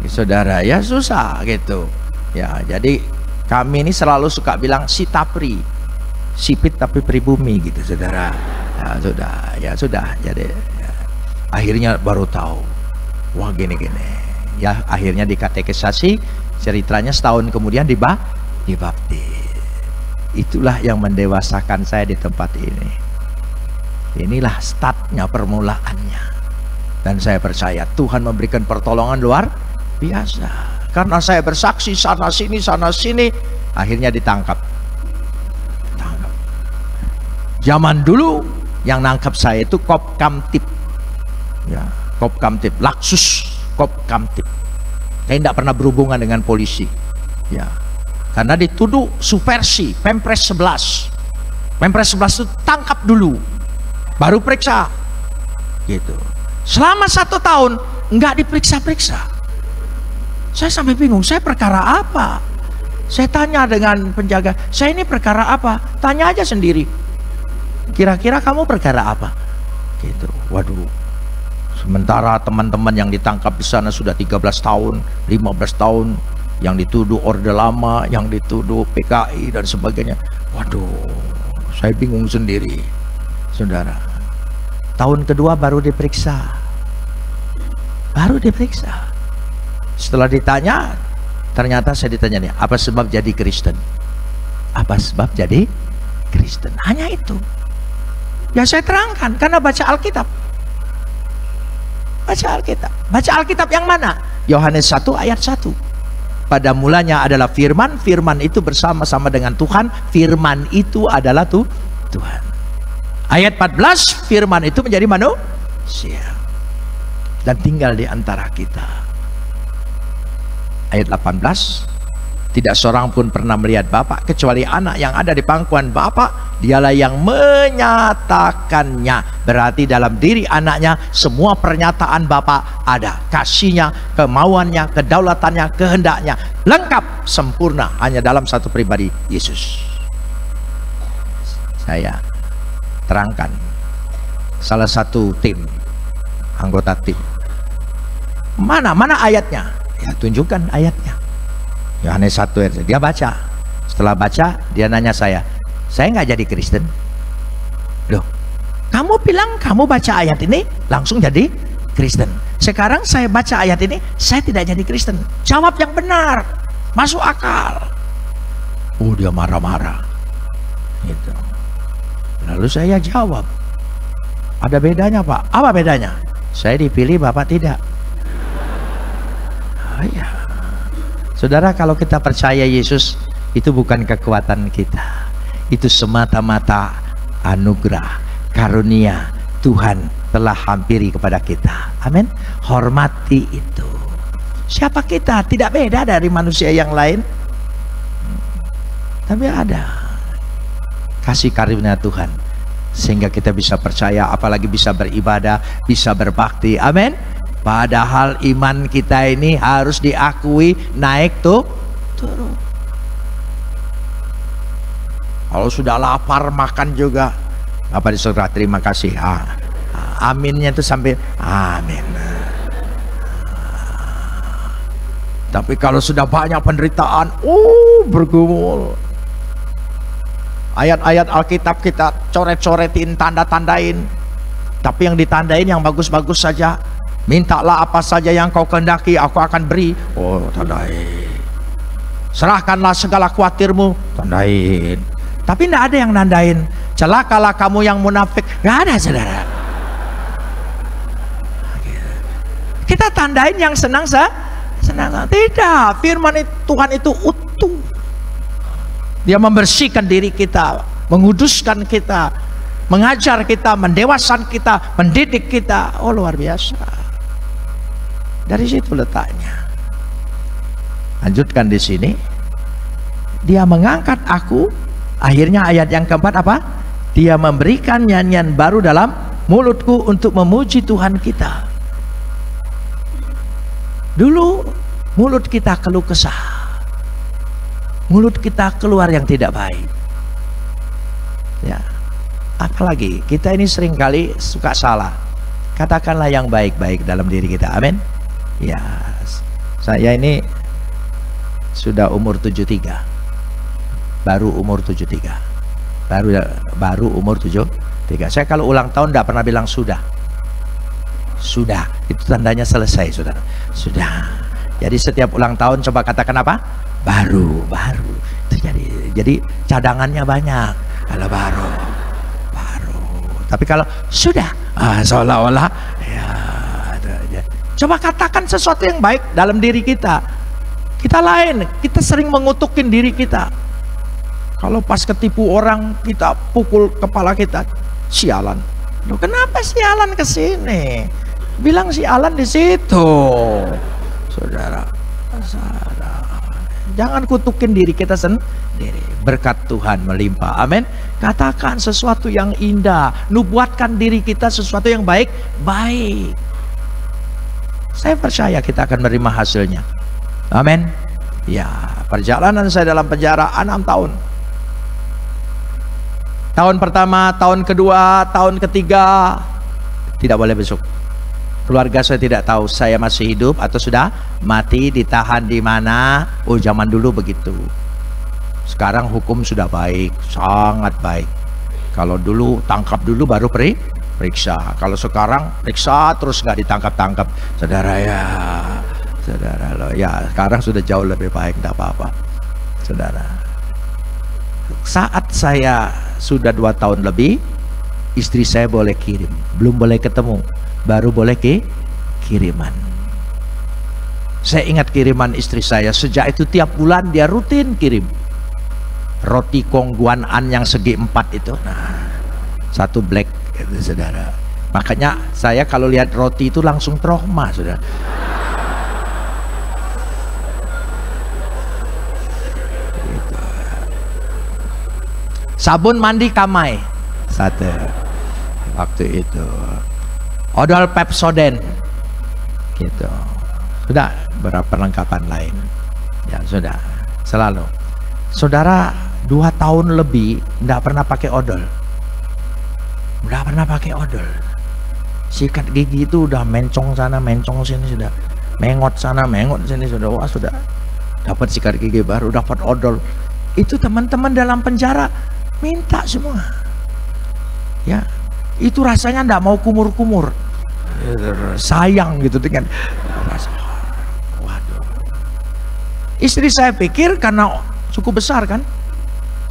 saudara ya, susah gitu. Ya, jadi kami ini selalu suka bilang sitapri, sipit tapi pribumi gitu, saudara. Ya sudah. Jadi ya, akhirnya baru tahu. Wah gini-gini. Ya akhirnya dikatekisasi, ceritanya setahun kemudian dibaptis. Itulah yang mendewasakan saya di tempat ini. Inilah startnya, permulaannya. Dan saya percaya Tuhan memberikan pertolongan luar biasa. Karena saya bersaksi sana sini, akhirnya ditangkap. Zaman dulu yang nangkap saya itu Kop Kamtib, ya, Kop Kamtib, Laksus Kop Kamtib. Saya tidak pernah berhubungan dengan polisi, ya, karena dituduh subversi. Pempres 11 itu tangkap dulu, baru periksa, gitu. Selama 1 tahun nggak diperiksa-periksa. Saya sampai bingung, saya perkara apa? Saya tanya dengan penjaga, saya ini perkara apa? Tanya aja sendiri. Kira-kira kamu perkara apa? Gitu. Waduh. Sementara teman-teman yang ditangkap di sana sudah 13 tahun, 15 tahun, yang dituduh Orde Lama, yang dituduh PKI dan sebagainya. Waduh, saya bingung sendiri, saudara. Tahun kedua baru diperiksa. Setelah ditanya, ternyata saya ditanya nih, apa sebab jadi Kristen? Apa sebab jadi Kristen? Hanya itu. Ya saya terangkan, karena baca Alkitab. Baca Alkitab yang mana? Yohanes 1 ayat 1. Pada mulanya adalah firman, firman itu bersama-sama dengan Tuhan, firman itu adalah Tuhan. Ayat 14, firman itu menjadi manusia dan tinggal di antara kita. Ayat 18, tidak seorang pun pernah melihat Bapa kecuali anak yang ada di pangkuan Bapa, dialah yang menyatakannya. Berarti dalam diri anaknya semua pernyataan Bapa ada, kasihnya, kemauannya, kedaulatannya, kehendaknya lengkap, sempurna, hanya dalam satu pribadi, Yesus. Saya terangkan salah satu tim, anggota tim, mana ayatnya, ya tunjukkan ayatnya. Yohanes 1 ayat, dia baca. Setelah baca, dia nanya saya nggak jadi Kristen. Loh, kamu bilang kamu baca ayat ini langsung jadi Kristen. Sekarang saya baca ayat ini, saya tidak jadi Kristen. Jawab yang benar, masuk akal. Oh, dia marah-marah gitu. Lalu saya jawab, ada bedanya Pak. Apa bedanya? Saya dipilih, Bapak tidak. Oh iya. Saudara, kalau kita percaya Yesus, itu bukan kekuatan kita, itu semata-mata anugerah, karunia Tuhan telah hampiri kepada kita. Amin. Hormati itu. Siapa kita? Tidak beda dari manusia yang lain, tapi ada kasih karunia Tuhan sehingga kita bisa percaya, apalagi bisa beribadah, bisa berbakti. Amin. Padahal iman kita ini harus diakui naik turun. Kalau sudah lapar makan juga, apa di surga terima kasih. Aminnya itu sampai amin. Tapi kalau sudah banyak penderitaan, bergumul. Ayat-ayat Alkitab kita coret-coretin, tanda-tandain. Tapi yang ditandain yang bagus-bagus saja. Mintalah apa saja yang kau kehendaki, aku akan beri. Oh, tandain. Serahkanlah segala khawatirmu, tandain. Tapi tidak ada yang nandain. Celakalah kamu yang munafik. Nggak ada, saudara. Kita tandain yang senang. Tidak. Firman Tuhan itu utuh. Dia membersihkan diri kita, menguduskan kita, mengajar kita, mendewasan kita, mendidik kita. Oh, luar biasa. Dari situ letaknya. Lanjutkan di sini. Dia mengangkat aku. Akhirnya ayat yang keempat apa? Dia memberikan nyanyian baru dalam mulutku untuk memuji Tuhan kita. Dulu mulut kita keluh kesah. Mulut kita keluar yang tidak baik. Ya. Apalagi kita ini seringkali suka salah. Katakanlah yang baik-baik dalam diri kita. Amin. Ya, saya ini sudah umur 73, baru umur 73, baru umur 73. Saya kalau ulang tahun tidak pernah bilang sudah, itu tandanya selesai, saudara. Sudah. Jadi setiap ulang tahun coba katakan apa? Baru. Itu jadi cadangannya banyak. Kalau baru. Tapi kalau sudah, seolah-olah ya. Coba katakan sesuatu yang baik dalam diri kita. Kita lain, kita sering mengutukin diri kita. Kalau pas ketipu orang, kita pukul kepala kita. Sialan. Loh, kenapa sialan ke sini? Bilang sialan di situ. Saudara, jangan kutukin diri kita sendiri. Berkat Tuhan melimpah. Amin. Katakan sesuatu yang indah. Nubuatkan diri kita sesuatu yang baik. Saya percaya kita akan menerima hasilnya. Amin. Ya, perjalanan saya dalam penjara 6 tahun. Tahun pertama, tahun kedua, tahun ketiga tidak boleh besuk. Keluarga saya tidak tahu saya masih hidup atau sudah mati, ditahan di mana. Oh, zaman dulu begitu. Sekarang hukum sudah baik, sangat baik. Kalau dulu tangkap dulu baru periksa. Kalau sekarang periksa terus nggak ditangkap-tangkap. Saudara loh, ya sekarang sudah jauh lebih baik, tidak apa-apa. Saudara, saat saya sudah 2 tahun lebih, istri saya boleh kirim, belum boleh ketemu, baru boleh kiriman. Saya ingat kiriman istri saya, sejak itu tiap bulan dia rutin kirim roti Kongguan An yang segi 4 itu, nah 1 black itu, saudara. Makanya saya kalau lihat roti itu langsung trauma, saudara. Gitu. Sabun mandi Kamai 1 waktu itu, odol Pepsodent gitu. Sudah beberapa perlengkapan lain ya, sudah selalu. Saudara 2 tahun lebih tidak pernah pakai odol. Udah pernah pakai odol. Sikat gigi itu udah mencong sana mencong sini, sudah mengot sana mengot sini, sudah. Wah, sudah dapat sikat gigi baru, dapat odol. Itu teman-teman dalam penjara minta semua ya. Itu rasanya ndak mau kumur-kumur, sayang gitu dengan rasa. Waduh, istri saya pikir karena cukup besar kan,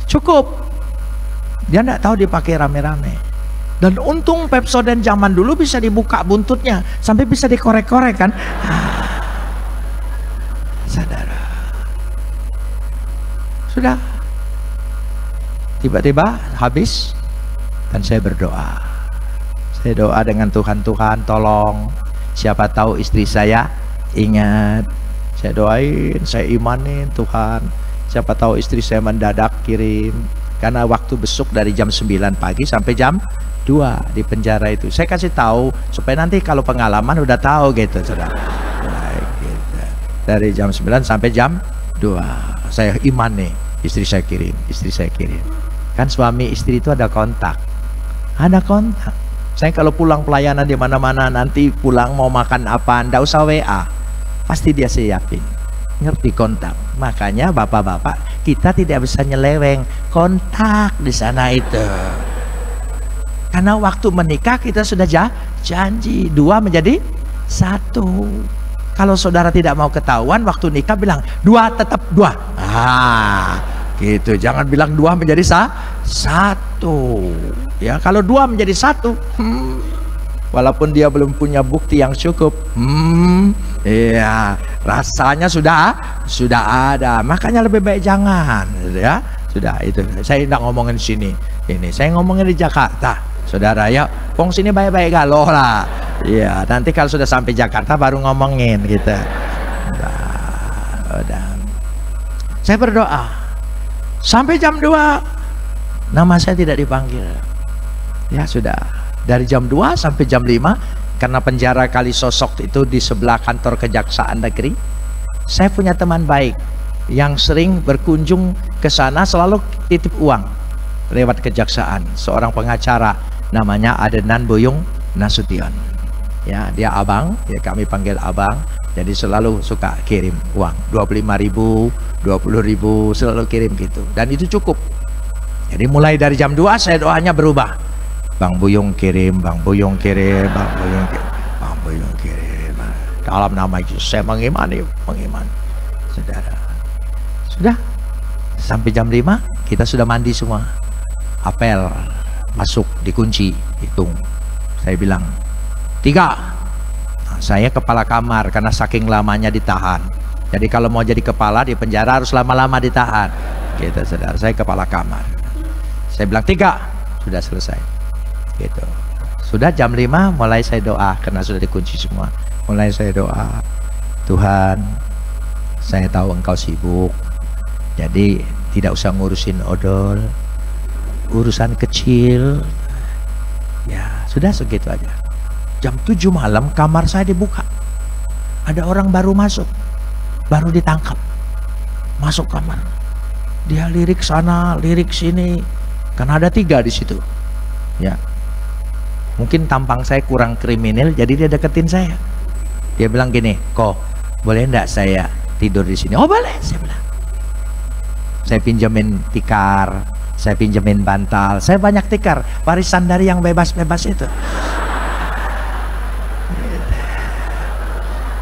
cukup, dia ndak tahu dipakai rame-rame. Dan untung Pepsodent zaman dulu bisa dibuka buntutnya sampai bisa dikorek-korek kan. Saudara, sudah tiba-tiba habis dan saya berdoa. Saya doa dengan Tuhan, tolong, siapa tahu istri saya ingat. Saya doain, saya imanin, Tuhan, siapa tahu istri saya mendadak kirim. Karena waktu besuk dari jam 9 pagi sampai jam 2 di penjara itu. Saya kasih tahu supaya nanti kalau pengalaman udah tahu gitu, saudara. Gitu. Dari jam 9 sampai jam 2 saya iman nih, istri saya kirim. Kan suami istri itu ada kontak. Saya kalau pulang pelayanan di mana-mana, nanti pulang mau makan apa, ndak usah WA, pasti dia siapin, ngerti kontak. Makanya bapak-bapak, kita tidak bisa nyeleweng kontak di sana itu. Karena waktu menikah kita sudah janji 2 menjadi 1. Kalau saudara tidak mau ketahuan waktu nikah, bilang 2 tetap 2. Gitu, jangan bilang 2 menjadi 1. Ya, kalau 2 menjadi 1, walaupun dia belum punya bukti yang cukup, ya rasanya sudah ada. Makanya lebih baik jangan, ya. Sudah itu. Saya tidak ngomongin sini. Ini saya ngomongin di Jakarta, saudara ya. Pong sini baik-baik galau lah. Ya, nanti kalau sudah sampai Jakarta baru ngomongin gitu. Udah. Saya berdoa sampai jam 2 nama saya tidak dipanggil. Ya sudah, dari jam 2 sampai jam 5, karena penjara Kalisosok itu di sebelah kantor Kejaksaan Negeri. Saya punya teman baik yang sering berkunjung ke sana, selalu titip uang lewat kejaksaan. Seorang pengacara namanya Adenan Boyong Nasution. Ya, dia abang, ya kami panggil abang. Jadi selalu suka kirim uang 25.000, 20.000, selalu kirim gitu. Dan itu cukup. Jadi mulai dari jam 2 saya doanya berubah. Bang Buyung kirim, Bang Buyung kirim, Bang Buyung kirim, Bang Buyung kirim. Dalam nama Yesus saya mengimani, saudara. Sudah sampai jam 5 kita sudah mandi semua. Apel masuk, dikunci, hitung. Saya bilang 3. Saya kepala kamar karena saking lamanya ditahan. Jadi kalau mau jadi kepala di penjara harus lama-lama ditahan. Gitu saudara, saya kepala kamar. Saya bilang 3, sudah selesai. Gitu. Sudah jam 5 mulai saya doa karena sudah dikunci semua. Mulai saya doa, Tuhan, saya tahu Engkau sibuk, jadi tidak usah ngurusin odol, urusan kecil. Ya sudah segitu aja. Jam 7 malam kamar saya dibuka, ada orang baru masuk, baru ditangkap, masuk kamar. Dia lirik sana, lirik sini, karena ada 3 di situ. Ya, mungkin tampang saya kurang kriminal, jadi dia deketin saya. Dia bilang gini, kok boleh enggak saya tidur di sini? Oh boleh, saya bilang. Saya pinjemin tikar, saya pinjemin bantal, saya banyak tikar, warisan dari yang bebas-bebas itu.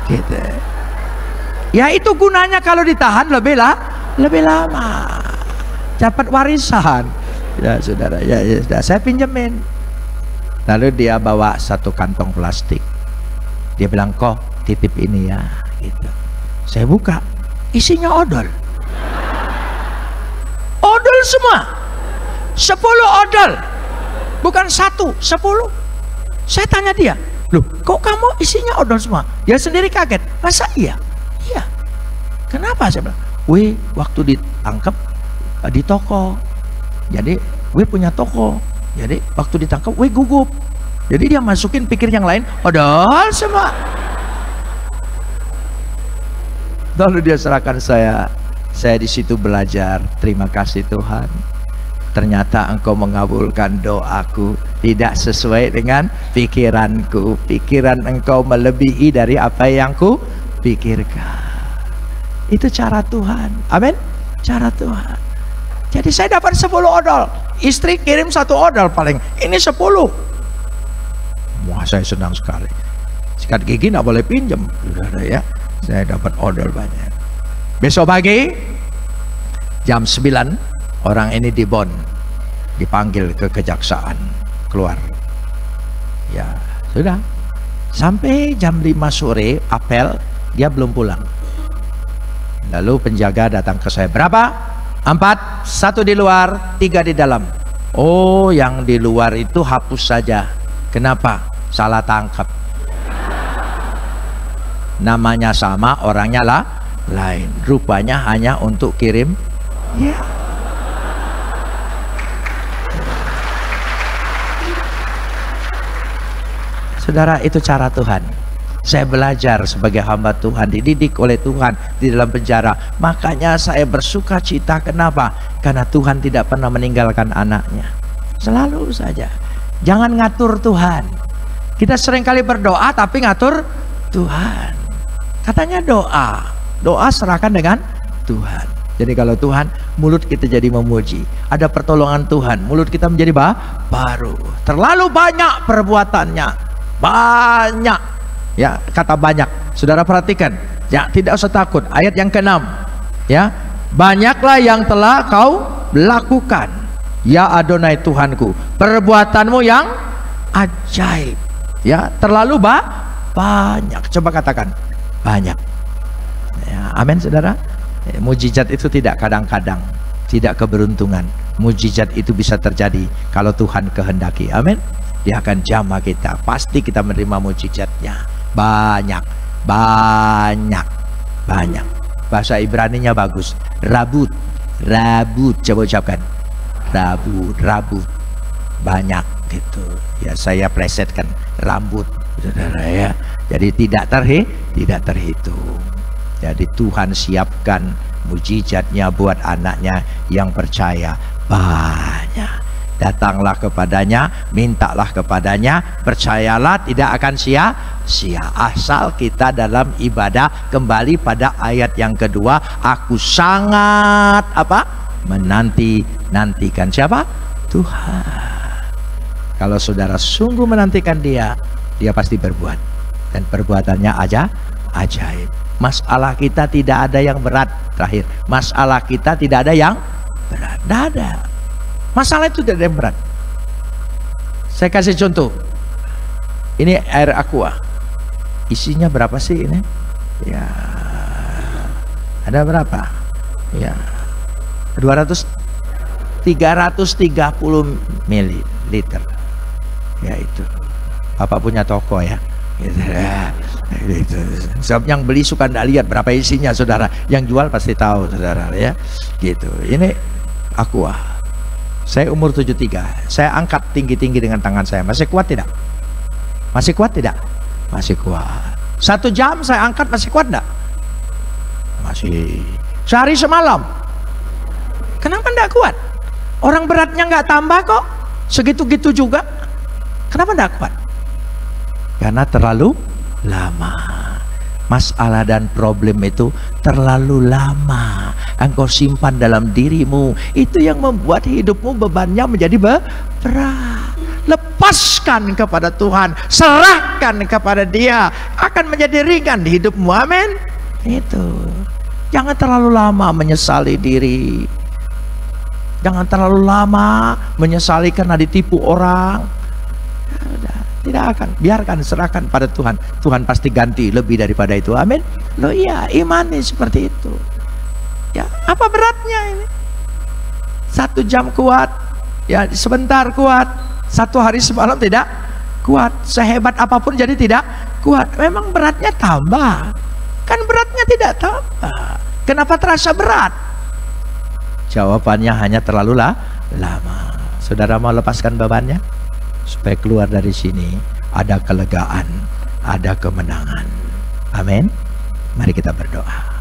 Gitu. Ya itu gunanya kalau ditahan lebih lama, dapat warisan. Ya saudara, ya sudah saya pinjemin. Lalu dia bawa 1 kantong plastik. Dia bilang, kok titip ini ya, gitu. Saya buka, isinya odol. Odol semua, 10 odol, bukan 1, 10. Saya tanya dia, loh kok kamu isinya odol semua? Dia sendiri kaget, masa iya? Iya. Kenapa? Saya bilang, waktu ditangkap di toko. Jadi punya toko. Jadi waktu ditangkap gugup. Jadi dia masukin pikir yang lain, odol semua. Lalu dia serahkan saya. Saya di situ belajar, terima kasih Tuhan. Ternyata Engkau mengabulkan doaku, tidak sesuai dengan pikiranku. Pikiran Engkau melebihi dari apa yang ku pikirkan. Itu cara Tuhan. Amin. Cara Tuhan. Jadi saya dapat 10 odol. Istri kirim 1 odol paling. Ini 10. Wah, saya senang sekali. Sikat gigi nggak boleh pinjam, ya. Saya dapat odol banyak. Besok pagi jam 9 orang ini di Bon, dipanggil ke kejaksaan, keluar. Ya sudah, sampai jam 5 sore apel, dia belum pulang. Lalu penjaga datang ke saya, berapa? 4, 1 di luar, 3 di dalam. Oh, yang di luar itu hapus saja. Kenapa? Salah tangkap. Namanya sama, orangnya lain. Rupanya hanya untuk kirim. Ya. Saudara, itu cara Tuhan. Saya belajar sebagai hamba Tuhan, dididik oleh Tuhan di dalam penjara. Makanya saya bersuka cita. Kenapa? Karena Tuhan tidak pernah meninggalkan anaknya. Selalu saja. Jangan ngatur Tuhan. Kita seringkali berdoa tapi ngatur Tuhan. Katanya doa serahkan dengan Tuhan. Jadi kalau Tuhan, mulut kita jadi memuji. Ada pertolongan Tuhan, mulut kita menjadi baru. Terlalu banyak perbuatannya, banyak. Ya, kata banyak. Saudara perhatikan, ya tidak usah takut. Ayat yang ke-6, ya, banyaklah yang telah kau lakukan, ya Adonai Tuhanku, perbuatanmu yang ajaib. Ya, terlalu banyak. Coba katakan, banyak. Ya, amin saudara. Mujizat itu tidak kadang-kadang, tidak keberuntungan. Mujizat itu bisa terjadi kalau Tuhan kehendaki. Amin. Dia akan jamah kita. Pasti kita menerima mujizatnya. Banyak. Bahasa Ibraninya bagus. Rabut. Coba ucapkan. Rabut. Banyak gitu. Ya, saya plesetkan rambut, saudara ya. Jadi tidak terhitung. Jadi Tuhan siapkan mujizatnya buat anaknya yang percaya. Banyak. Datanglah kepadanya, mintalah kepadanya, percayalah tidak akan sia-sia. Asal kita dalam ibadah kembali pada ayat yang kedua, aku sangat menantikan siapa? Tuhan. Kalau saudara sungguh menantikan dia pasti berbuat, dan perbuatannya ajaib. Masalah kita tidak ada yang berat. Terakhir, masalah kita tidak ada yang berat. Tidak ada. Masalah itu tidak ada yang berat. Saya kasih contoh. Ini air aqua. Isinya berapa sih ini? Ya, ada berapa? Ya, 330 mililiter. Ya itu. Bapak punya toko ya. Gitu. Gitu. Sebab yang beli suka nggak lihat berapa isinya, saudara. Yang jual pasti tahu, saudara ya. Gitu. Ini Aqua. Saya umur 73. Saya angkat tinggi-tinggi dengan tangan saya. Masih kuat tidak? Masih kuat tidak? Masih kuat. 1 jam saya angkat masih kuat tidak? Masih. Sehari semalam. Kenapa tidak kuat? Orang beratnya nggak tambah kok. Segitu-gitu juga. Kenapa tidak kuat? Karena terlalu lama. Masalah dan problem itu terlalu lama engkau simpan dalam dirimu. Itu yang membuat hidupmu bebannya menjadi berat. Lepaskan kepada Tuhan, serahkan kepada Dia, akan menjadi ringan di hidupmu. Amin. Itu. Jangan terlalu lama menyesali diri. Jangan terlalu lama menyesali karena ditipu orang. Tidak akan, biarkan, serahkan pada Tuhan. Tuhan pasti ganti lebih daripada itu. Amin. Loh iya, imani seperti itu. Ya, apa beratnya ini? 1 jam kuat, ya sebentar kuat, 1 hari semalam tidak kuat. Sehebat apapun jadi tidak kuat. Memang beratnya tambah. Kan beratnya tidak tambah. Kenapa terasa berat? Jawabannya hanya terlalu lama. Saudara mau lepaskan bebannya? Supaya keluar dari sini ada kelegaan, ada kemenangan. Amin. Mari kita berdoa.